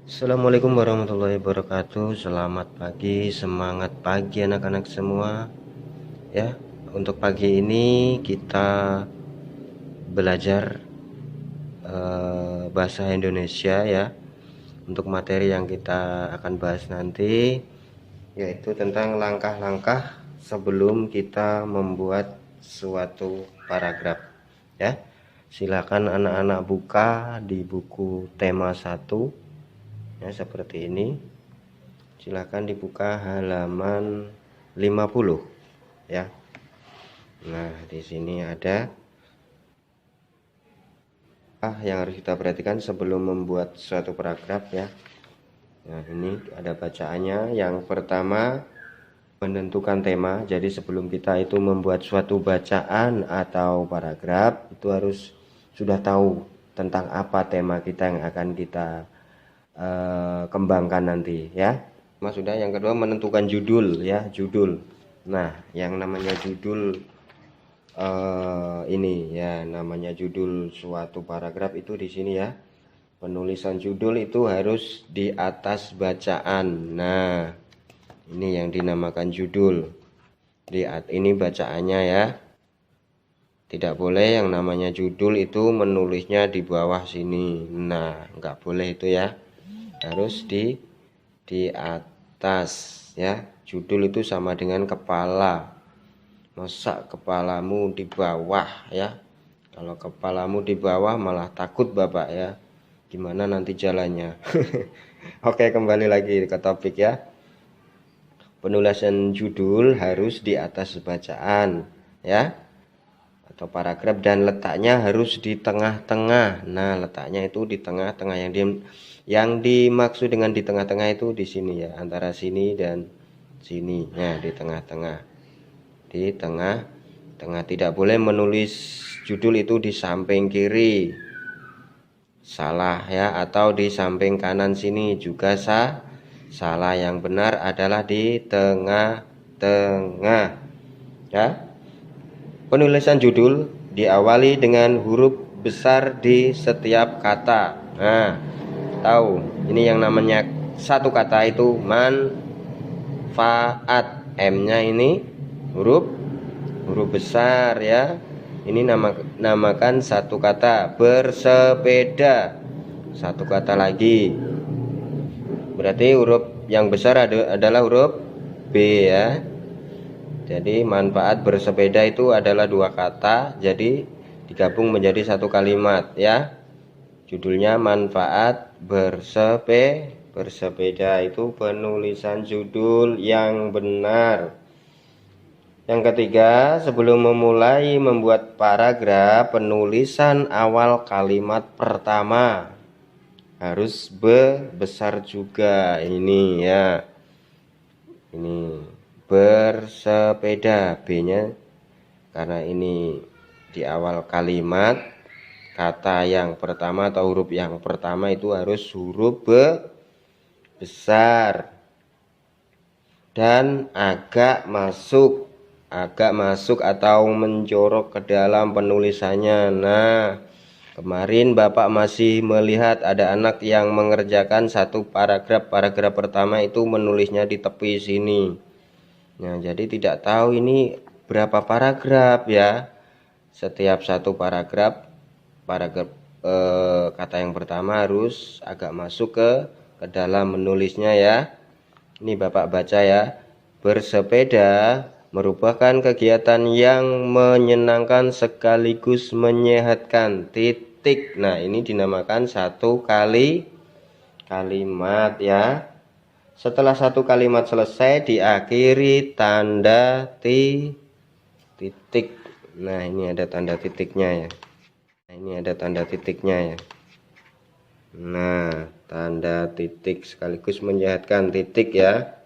Assalamualaikum warahmatullahi wabarakatuh. Selamat pagi, semangat pagi anak-anak semua. Ya, untuk pagi ini kita belajar bahasa Indonesia ya. Untuk materi yang kita akan bahas nanti yaitu tentang langkah-langkah sebelum kita membuat suatu paragraf. Ya, silakan anak-anak buka di buku tema 1 ya, seperti ini. Silakan dibuka halaman 50 ya. Nah, di sini ada yang harus kita perhatikan sebelum membuat suatu paragraf ya. Nah, ini ada bacaannya. Yang pertama, menentukan tema. Jadi sebelum kita itu membuat suatu bacaan atau paragraf, itu harus sudah tahu tentang apa tema kita yang akan kita kembangkan nanti ya. Sudah. Yang kedua, menentukan judul ya, judul. Nah, yang namanya judul ini ya, namanya judul suatu paragraf itu di sini ya. Penulisan judul itu harus di atas bacaan. Nah, ini yang dinamakan judul. Ini bacaannya ya. Tidak boleh yang namanya judul itu menulisnya di bawah sini. Nah, nggak boleh itu ya. Harus di atas ya. Judul itu sama dengan kepala. Masa kepalamu di bawah ya? Kalau kepalamu di bawah malah takut Bapak ya. Gimana nanti jalannya? Oke, kembali lagi ke topik ya. Penulisan judul harus di atas bacaan ya, atau paragraf, dan letaknya harus di tengah-tengah. Nah, letaknya itu di tengah-tengah. Yang dimaksud dengan di tengah-tengah itu di sini ya, antara sini dan sini. Nah, di tengah-tengah. Di tengah-tengah. Tidak boleh menulis judul itu di samping kiri. Salah ya, atau di samping kanan sini juga salah. Yang benar adalah di tengah-tengah. Ya. Penulisan judul diawali dengan huruf besar di setiap kata. Nah, tahu ini yang namanya satu kata itu manfaat. M-nya ini huruf besar ya. Ini namakan satu kata. Bersepeda, satu kata lagi. Berarti huruf yang besar adalah huruf B ya. Jadi manfaat bersepeda itu adalah dua kata, jadi digabung menjadi satu kalimat ya. Judulnya manfaat bersepeda. Itu penulisan judul yang benar. Yang ketiga, sebelum memulai membuat paragraf, penulisan awal kalimat pertama harus besar juga. Ini ya, ini bersepeda, B-nya karena ini di awal kalimat, kata yang pertama atau huruf yang pertama itu harus huruf besar dan agak masuk atau menjorok ke dalam penulisannya. Nah, kemarin Bapak masih melihat ada anak yang mengerjakan satu paragraf pertama itu menulisnya di tepi sini. Nah, jadi tidak tahu ini berapa paragraf ya. Setiap satu paragraf kata yang pertama harus agak masuk ke dalam menulisnya ya. Ini Bapak baca ya. Bersepeda merupakan kegiatan yang menyenangkan sekaligus menyehatkan. Titik. Nah, ini dinamakan satu kalimat ya. Setelah satu kalimat selesai, diakhiri tanda titik. Nah, ini ada tanda titiknya ya. Nah, tanda titik sekaligus menyehatkan, titik ya.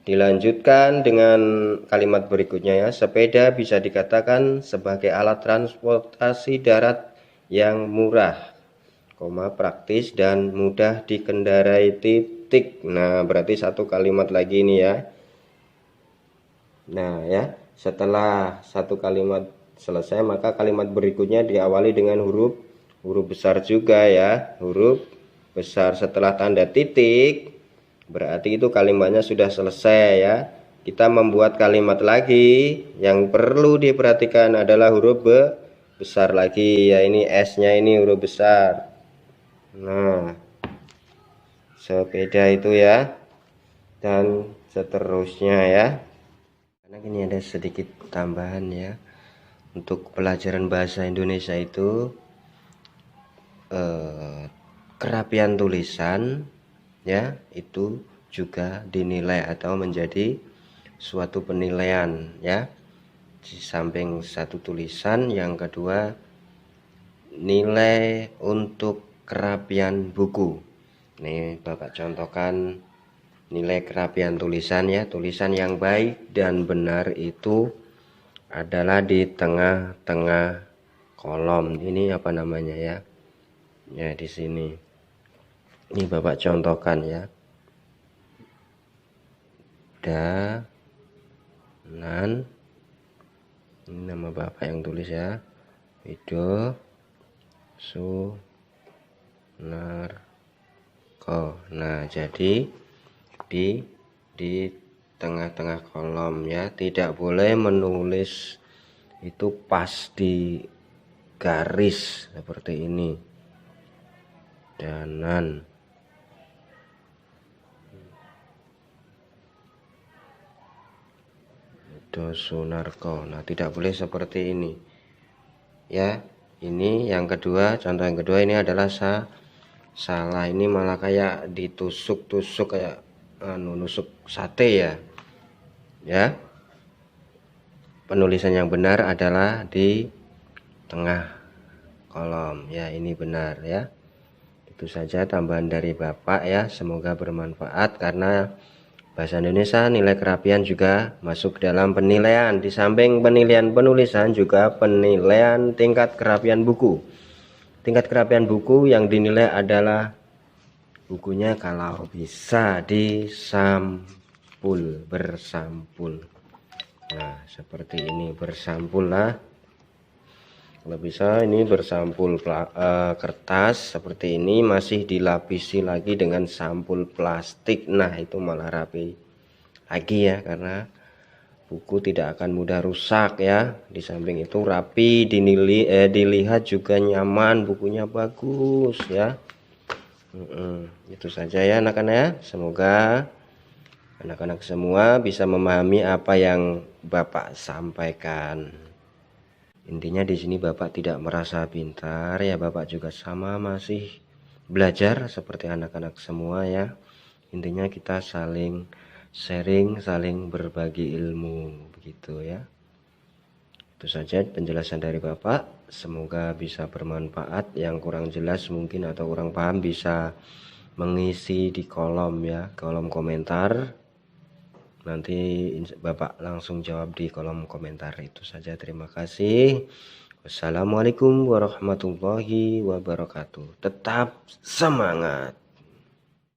Dilanjutkan dengan kalimat berikutnya ya. Sepeda bisa dikatakan sebagai alat transportasi darat yang murah, praktis dan mudah dikendarai, titik. Nah, berarti satu kalimat lagi ini ya. Nah ya, setelah satu kalimat selesai, maka kalimat berikutnya diawali dengan huruf besar juga ya, huruf besar setelah tanda titik, berarti itu kalimatnya sudah selesai ya. Kita membuat kalimat lagi. Yang perlu diperhatikan adalah huruf besar lagi ya, ini S-nya ini huruf besar. Nah, sepeda itu ya, dan seterusnya ya. Karena ini ada sedikit tambahan ya, untuk pelajaran bahasa Indonesia itu kerapian tulisan ya itu juga dinilai atau menjadi suatu penilaian ya. Di samping satu tulisan, yang kedua nilai untuk kerapian buku. Nih Bapak contohkan nilai kerapian tulisan ya. Tulisan yang baik dan benar itu adalah di tengah-tengah kolom. Ini apa namanya ya? Ya di sini. Ini Bapak contohkan ya. Danan. Ini nama Bapak yang tulis ya. Wido Sunarko. Nah, jadi di tengah-tengah kolom ya, tidak boleh menulis itu pas di garis seperti ini. Danan. Wido Sunarko. Nah, tidak boleh seperti ini ya. Ini yang kedua, contoh yang kedua ini adalah salah. Ini malah kayak ditusuk-tusuk kayak nusuk sate ya. Ya. Penulisan yang benar adalah di tengah kolom. Ya, ini benar ya. Itu saja tambahan dari Bapak ya. Semoga bermanfaat, karena bahasa Indonesia nilai kerapian juga masuk dalam penilaian. Di samping penilaian penulisan juga penilaian tingkat kerapian buku. Tingkat kerapian buku yang dinilai adalah bukunya kalau bisa disampul, bersampul. Nah, seperti ini, bersampul lah. Kalau bisa ini bersampul kertas seperti ini, masih dilapisi lagi dengan sampul plastik. Nah, itu malah rapi lagi ya, karena buku tidak akan mudah rusak ya. Di samping itu rapi, dilihat juga nyaman, bukunya bagus ya. Itu saja ya anak-anak ya. Semoga anak-anak semua bisa memahami apa yang Bapak sampaikan. Intinya di sini Bapak tidak merasa pintar ya, Bapak juga sama masih belajar seperti anak-anak semua ya. Intinya kita saling sharing, saling berbagi ilmu begitu ya. Itu saja penjelasan dari Bapak. Semoga bisa bermanfaat. Yang kurang jelas mungkin atau kurang paham bisa mengisi di kolom ya, kolom komentar. Nanti Bapak langsung jawab di kolom komentar. Itu saja, terima kasih. Wassalamualaikum warahmatullahi wabarakatuh. Tetap semangat.